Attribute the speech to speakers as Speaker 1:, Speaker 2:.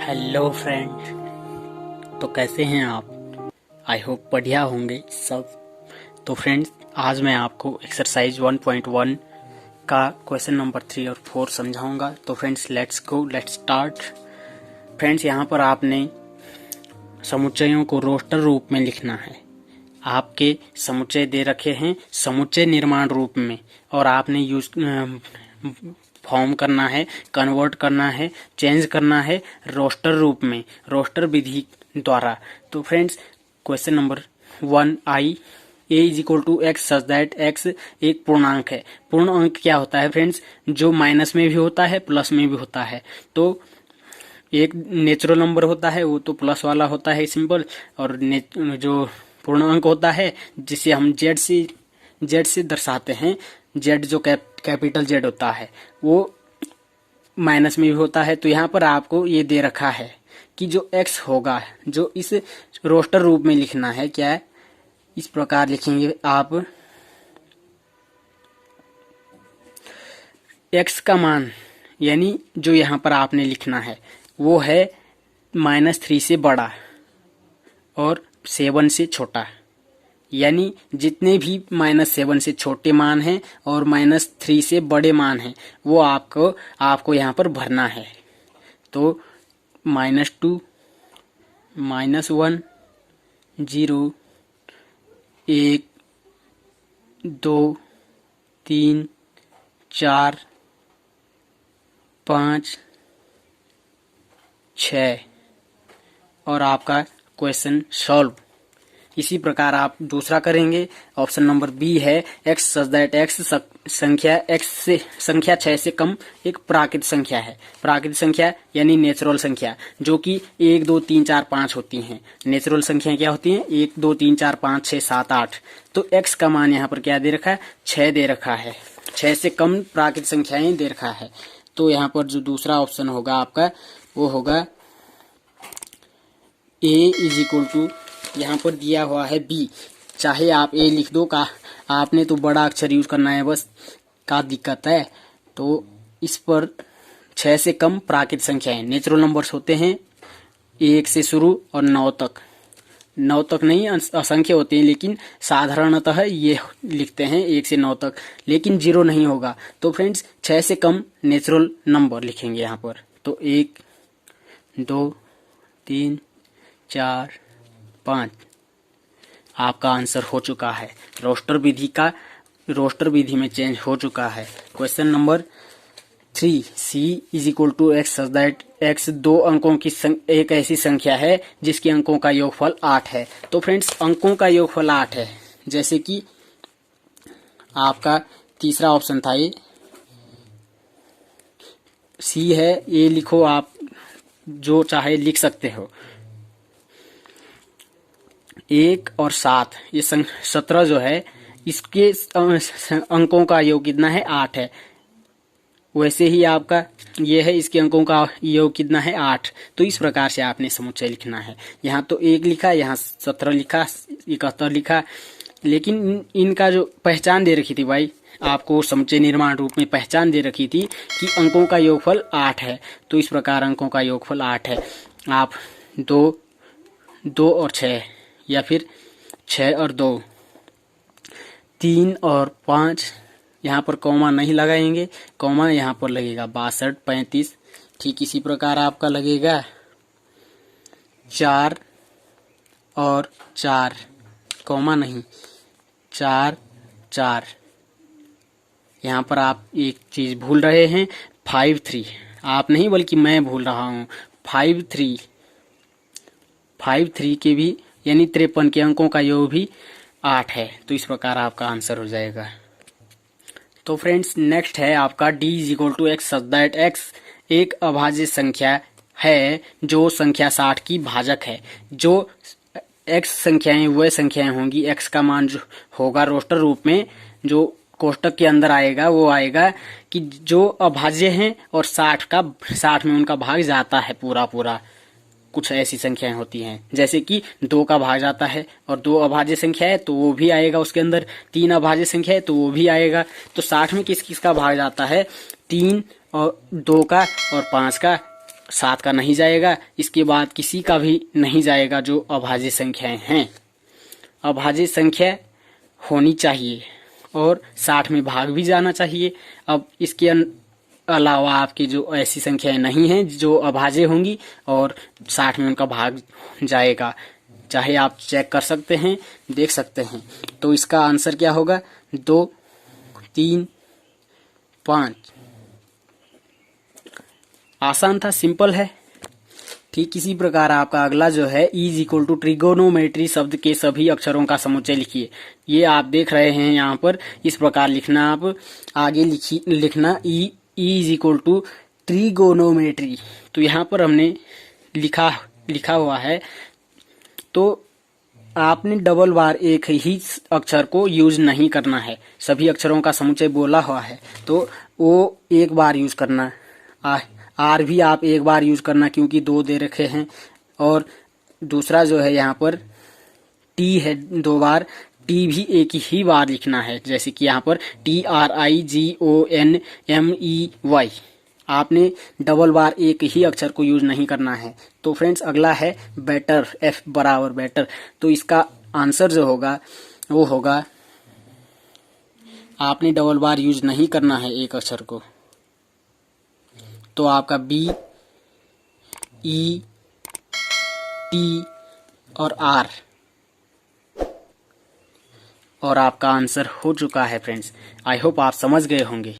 Speaker 1: Hello friend. तो कैसे हैं आप? आई होप बढ़िया होंगे सब। तो फ्रेंड्स, आज मैं आपको एक्सरसाइज 1.1 का क्वेश्चन नंबर 3 और 4 समझाऊंगा। तो फ्रेंड्स, लेट्स स्टार्ट। फ्रेंड्स, यहाँ पर आपने समुच्चयों को रोस्टर रूप में लिखना है। आपके समुच्चय दे रखे हैं समुच्चय निर्माण रूप में, और आपने यूज फॉर्म करना है, कन्वर्ट करना है, चेंज करना है रोस्टर रूप में, रोस्टर विधि द्वारा। तो friends, question number 1 I A is equal to X such that X एक पूर्णांक है। पूर्ण अंक क्या होता है फ्रेंड्स? जो माइनस में भी होता है, प्लस में भी होता है। तो एक नेचुरल नंबर होता है, वो तो प्लस वाला होता है सिंबल, और जो पूर्ण अंक होता है जिसे हम जेड से दर्शाते हैं, जेड जो कैपिटल जेड होता है, वो माइनस में भी होता है। तो यहाँ पर आपको ये दे रखा है कि जो एक्स होगा, जो इस रोस्टर रूप में लिखना है, क्या है, इस प्रकार लिखेंगे आप। एक्स का मान यानी जो यहाँ पर आपने लिखना है वो है -3 से बड़ा और 7 से छोटा। यानी जितने भी -7 से छोटे मान हैं और -3 से बड़े मान हैं, वो आपको यहाँ पर भरना है। तो -2, -1, 0, 1, 2, 3, 4, 5, 6 और आपका क्वेश्चन सॉल्व। इसी प्रकार आप दूसरा करेंगे। ऑप्शन नंबर बी है एक्स सच दैट एक्स संख्या 6 से कम एक प्राकृत संख्या है। प्राकृत संख्या यानी नेचुरल संख्या, जो कि 1, 2, 3, 4, 5 होती हैं। नेचुरल संख्या क्या होती हैं? 1, 2, 3, 4, 5, 6, 7, 8। तो एक्स का मान यहाँ पर क्या दे रखा है? 6 दे रखा है। 6 से कम प्राकृत संख्याएं दे रखा है। तो यहाँ पर जो दूसरा ऑप्शन होगा आपका, वो होगा ए इज इक्वल टू, यहाँ पर दिया हुआ है बी। चाहे आप ए लिख दो, का आपने तो बड़ा अक्षर यूज करना है बस, का दिक्कत है। तो इस पर 6 से कम प्राकृत संख्याएं, नेचुरल नंबर्स होते हैं 1 से शुरू और 9 तक। 9 तक नहीं, असंख्य होते हैं, लेकिन साधारणतः ये लिखते हैं 1 से 9 तक, लेकिन 0 नहीं होगा। तो फ्रेंड्स, 6 से कम नेचुरल नंबर लिखेंगे यहाँ पर। तो 1, 2, 3, 4, 5 आपका आंसर हो चुका है। रोस्टर विधि में चेंज हो चुका है। Question number 3 C is equal to X such that X दो अंकों की एक ऐसी संख्या है जिसके अंकों का योगफल 8 है। तो फ्रेंड्स, अंकों का योगफल 8 है, जैसे कि आपका तीसरा ऑप्शन था, ये सी है। ये लिखो, आप जो चाहे लिख सकते हो। 1 और 7, ये 17 जो है, इसके अंकों का योग कितना है? 8 है। वैसे ही आपका ये है, इसके अंकों का योग कितना है? 8। तो इस प्रकार से आपने समुच्चय लिखना है। यहाँ तो 1 लिखा, यहाँ 17 लिखा, 71 लिखा, लेकिन इनका जो पहचान दे रखी थी भाई, आपको समुच्चय निर्माण रूप में पहचान दे रखी थी कि अंकों का योगफल 8 है। तो इस प्रकार अंकों का योगफल 8 है। आप 2 और 6, या फिर 6 और 2, 3 और 5, यहाँ पर कॉमा नहीं लगाएंगे, कॉमा यहाँ पर लगेगा 62, 35। ठीक इसी प्रकार आपका लगेगा 4 और 4, कॉमा नहीं, 4, 4। यहाँ पर आप एक चीज भूल रहे हैं, 5, 3। आप नहीं, बल्कि मैं भूल रहा हूँ। 5, 3 के भी यानी 53 के अंकों का योग भी 8 है। तो इस प्रकार आपका आंसर हो जाएगा। तो फ्रेंड्स, नेक्स्ट है आपका D is equal to X such that X एक अभाज्य संख्या है जो संख्या 60 की भाजक है। जो एक्स संख्याएं वह संख्याएं होंगी, एक्स का मान जो होगा रोस्टर रूप में, जो कोष्टक के अंदर आएगा, वो आएगा कि जो अभाज्य हैं और 60 में उनका भाग जाता है पूरा। कुछ ऐसी संख्याएं होती हैं, जैसे कि 2 का भाग जाता है, और 2 अभाज्य संख्या है तो वो भी आएगा उसके अंदर। 3 अभाज्य संख्या है तो वो भी आएगा। तो 60 में किस किस का भाग जाता है? 3 और 2 का और 5 का। 7 का नहीं जाएगा, इसके बाद किसी का भी नहीं जाएगा जो अभाज्य संख्याएं हैं। अभाज्य संख्या होनी चाहिए और 60 में भाग भी जाना चाहिए। अब इसके अलावा आपकी जो ऐसी संख्याएं नहीं हैं जो अभाज्य होंगी और 60 में उनका भाग जाएगा, चाहे आप चेक कर सकते हैं, देख सकते हैं। तो इसका आंसर क्या होगा? 2, 3, 5। आसान था, सिंपल है। ठीक इसी प्रकार आपका अगला जो है इज इक्वल टू ट्रिगोनोमेट्री शब्द के सभी अक्षरों का समुच्चय लिखिए। ये आप देख रहे हैं यहाँ पर, इस प्रकार लिखना। आप आगे लिखना E is equal to trigonometry. तो यहाँ पर हमने लिखा हुआ है, तो आपने डबल बार एक ही अक्षर को यूज नहीं करना है। सभी अक्षरों का समुच्चय बोला हुआ है तो वो एक बार यूज करना। आर भी आप एक बार यूज करना क्योंकि 2 दे रखे हैं। और दूसरा जो है यहाँ पर टी है 2 बार, टी भी एक ही बार लिखना है, जैसे कि यहाँ पर TRIGONMEY। आपने डबल बार एक ही अक्षर को यूज नहीं करना है। तो फ्रेंड्स अगला है बेटर, F बराबर बेटर। तो इसका आंसर जो होगा वो होगा, आपने डबल बार यूज नहीं करना है एक अक्षर को, तो आपका B, E, T और R। और आपका आंसर हो चुका है फ्रेंड्स। आई होप आप समझ गए होंगे।